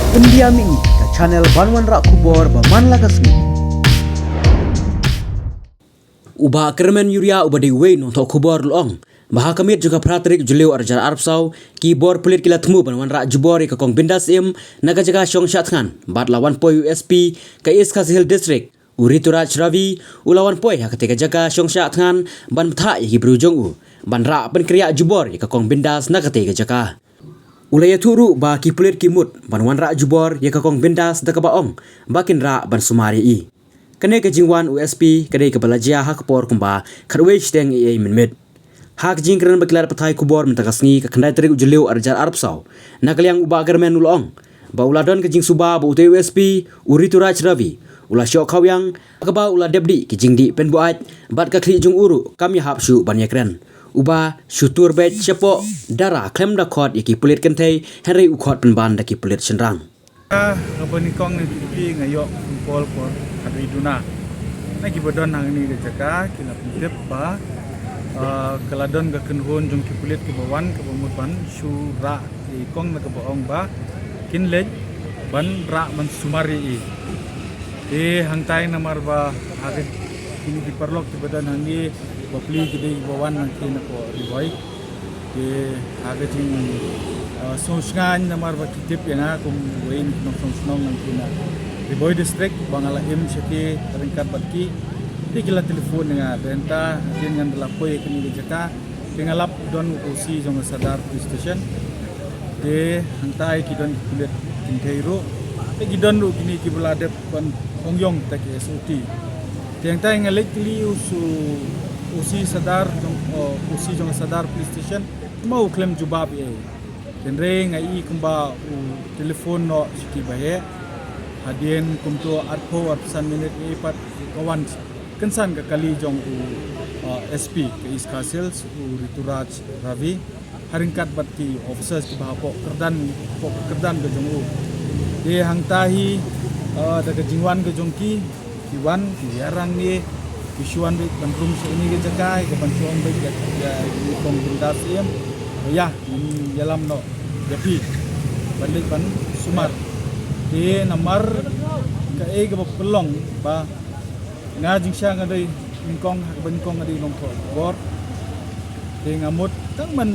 Pendiami ke channel Banwan Rak Kubor Baman Lagasmi. Ubah kermen Yuria ubah di Wayne untuk kubor luang. Baha kamit juga Pratrik Julio Arjar Arab Sau keyboard pelit kila temu Banwan Rak Jubor ke kong bindas im naga jaga Shong Shatkan bat lawan poi USP ke East Castle Hill District. Urituraj Ravi ulawan poi hak ketika jaga Shong Shatkan ban mtha yaki berujung u ban rak pen kriya Jubor ke kong bindas naga ketika jaga. Ulaya turu ba ki pelit kimut Banwan Rak Jubor ya ke kong bindas da baong bakin rak ban sumari i. Kene ke jingwan USP kedai ke belajia hak por kumba karwe steng ei minmit. Hak jing keren berkelar petai kubor mentagasni ke kendai terik ujeliu Arjar Arab Sau. Nakaliang uba agarmen ulong. Ba uladon ke jing suba ba utai USP Urituraj Ravi. Ula syok kawyang akaba ula debdi ke jing di pen buat bat ke kri jung uru kami hap syu ban yakren. Uba syutur bet cepo dara klem da khot yaki pulit kentai Henry ukhot penban da ki pulit senrang. Ngabani kong ni pipi ngayok pol por kadri duna. Na ki bodon hang ni jaka kila pidep ba keladon ga kenhun jong ki pulit ki bawan ke pemutban syura i kong na ke baong ba kinlej ban ra man sumari i hang tai namar ba agit kini diperlok ki badan hang ni bapli ki bawan nang kin ko riboy ke agit jing sosngan namar ba kitip yana kum wain nong sosnong nang kina riboy district bangala im syaki ringkat batki di kila telefon nga denta din ngan dalapoy kini jaka tingalap don usi jong sadar police station de hantai ki don kulit kinteiro te gidon ru kini ki belade ban ongyong ta ki SOT tiang tai ngalek li usi sadar jong sadar police station mau claim jubab e tenre ngai kumba telefon no siki bahe hadien kumto arpo arsan minit e pat kawan kensan ke kali jong SP ke East Castle Rituraj Ravi haringkat bat ki officers ki bahapok kerdan ke jong de hang tahi daga jingwan ke jong ki kiwan yarang ni isuan bit bandrum so ini ke jakai ke bantuan bit ya kong bindas em ya dalam no jadi balik ban sumar de namar ke ke pelong ba nga jing siya nga day ingkong hakban nga day longko bor de ngamut tang man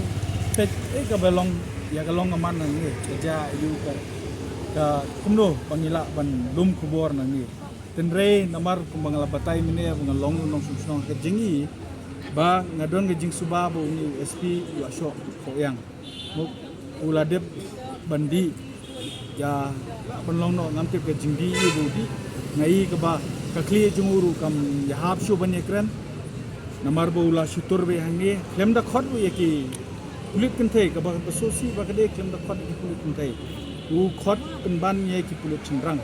pet ka balong ya kalong ngaman nang ni kerja yu ka kumno pangila ban lum kubor nang ni tenre namar kumbangala batay mine ngalong nong susnong ka jingi ba ngadon ga jing suba bo ni SP yu asyo ko yang mo uladep bandi ya panlong no ngamtip ka jingdi yu budi ngai ka ba kakli jumuru kam yahab shu ban ekran namar boula shutur be hangi klem da khot bu yaki pulit kenthe ka ba sosi ba kade klem da khot ki pulit kenthe u khot penban ye ki pulit chingrang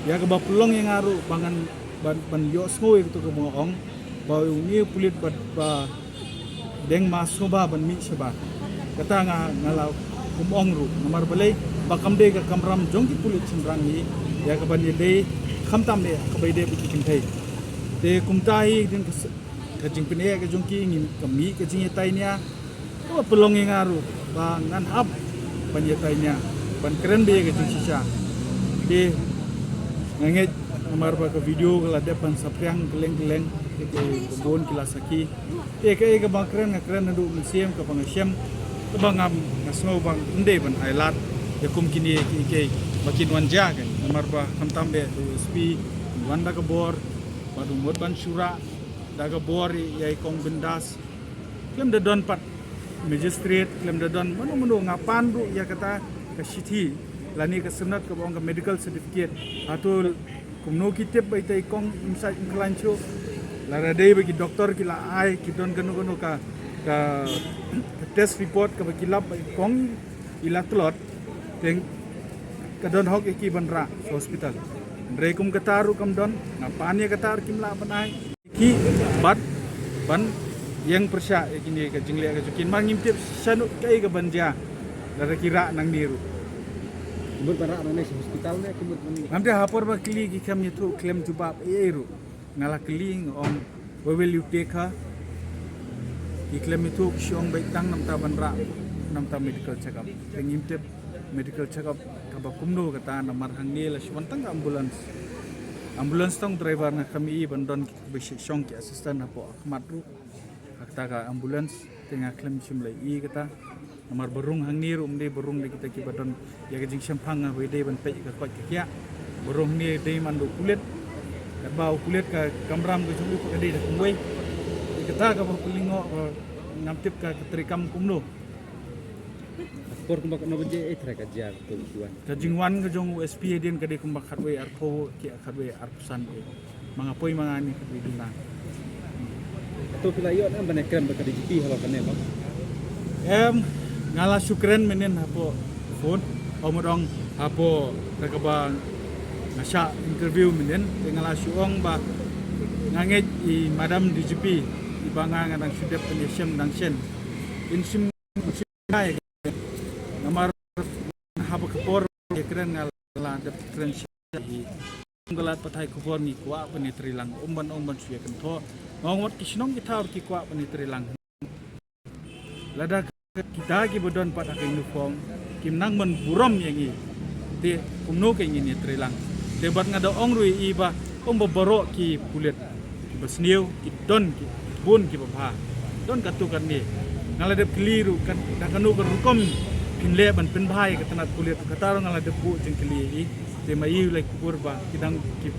ya ka ba pulong yang aru bangan ban yo smoi to ka bong ba ni pulit ba deng masoba ban mi seba kata ngala kumong ru namar balai ba kamde ka kamram jong ki pulit chingrang ni ya ka ban ye dei khamtam de kabai de bikin thai te kumtai din ka jing pine ka jong ki ngin kami ka jing tai nya to pelong ngaru ba ngan hab ban ye tai nya ban keren be ka jing sisa de nganget amar ba ka video kala de ban sapriang keleng-keleng ke kebon kila saki te ka ba keren ndu museum ka pangasem ka bangam ngasno bang inde ban highlight ya kum kini ke bakin wanja kan nomor ba kamtam be USP wanda ka bor padu mot ban syura daga bor yai kong bindas klem da don pat magistrate klem da don mano ngapan ru ya kata ka city lani ka sunat ka bong ka medical certificate atul kumno kitip bai tai kong inside inglancho lara dei bagi doktor kila ai kidon gano ka test report ka bagi lab bai kong ila tlot teng kadon hok iki banra hospital rekum kataru kam don ngapanya katar kimla banai ki ban yang persya ikini ka jingle ka jukin mangimtip sanu kai ka banja dara kira nang niru Kubur bara nang hospital ne kubur mani. Namde hapor ba kili ki kam yetu claim jubab eru ngala kili ngom where will you take her ki claim itu syong baitang nam ta banra nam ta medical check up ngimtip medical check up kaba kumno kata namar hangni la shwantang ambulance tong driver na kami bandon besi syong ki assistant apo Ahmad ru kata ka ambulance tengah klem simlai kata namar berung hangni ru umde berung de kita ki badon ya ke jing sempang we de ban pe ka kot ki ya berung ni de mandu kulit ka bau kulit ka kamram ke julu ka de kumwei kata ka pulingo namtip ka trikam kumno por kumbak no beje tra ka jar tu tuan ka jingwan ka jong USP din ka de kumbak khatwe arpo ki khatwe arpusan mga poy mga ni khatwe dina tu pila yo nam bane krem ka DGP halo kane ba ngala syukren menen hapo phone omodong hapo rakabang ngasya interview menen ngala syuong ba nganget i madam DGP ibanga ngadang sudep penyesem dang sen insim hai namar hapo kapor keren ngala dep keren i ngalat patai kapor ni kwa penitri lang umban suya kentho ngawat kisnong gitar ki kwa penitri lang lada kita ki bodon pada ke uniform kim nang men burom yang te kumno ke ni trilang debat ngada ong rui iba boro ki pulet besniu ki don ki bun ki bapa don katukan ni ngala de keliru kan kanu kan rukom pinle ban pen bhai ka tanat pulet kataro ngala de bu jeng keli te mai like kurba kidang ki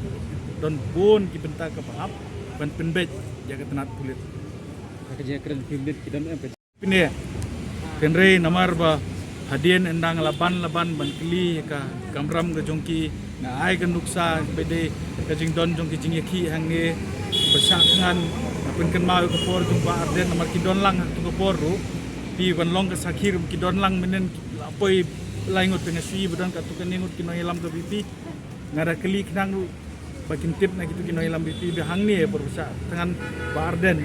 don bun ki benta ka paap ban pen bet ya ka tanat pulet ka je kren pimit kidan em pine Kenre namar ba hadien endang laban ban kili ka kamram ga jongki na ai kan nuksa bede ka jing don jongki jing yaki hangne besangan apun kan mau ke por jong ba arden namar ki don lang tu ke por ru pi ban long ka sakhir ki don lang menen apoi laingot tengah sui bedan ka tu kan ningut ki no hilam ke bipi ngara kili knang ru bakin tip na gitu ki no hilam bipi be hangne por sa tangan ba arden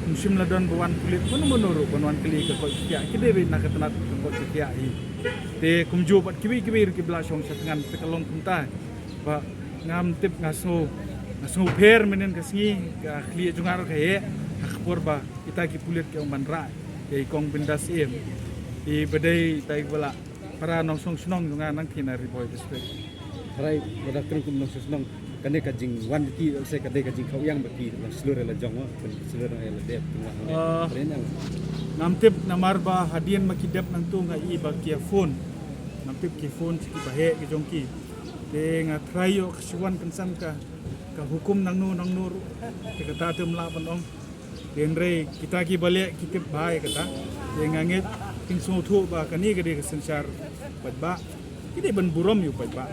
musim ladon bawan kulit pun menurut bawan keli ke kau kia kita be nak ketenat ke kau kia i te kumju pat kibi ki bela song setengah tekalong kunta ba ngam tip ngaso per menen kasngi ka kli jungar ka he akpor ba kita ki kulit ke umban ra ke kong bindas em i bedai tai bala para nong song snong jungar nang kinari boy district rai bodak kren kum no susnong kane ka jing wan ki se ka de ka jing khau yang baki la seluruh la jong seluruh la de tengah namtip namar ba hadien makidap nang tu nga i ba kia phone namtip ki phone ki bahe ki jongki de nga trayo kasuan pensam ka hukum nang nu ke kata tem la panong denre kita ki balik kitip bae kata de nganget king so thu ba kani ke de sensar ba kita ben burom yu ba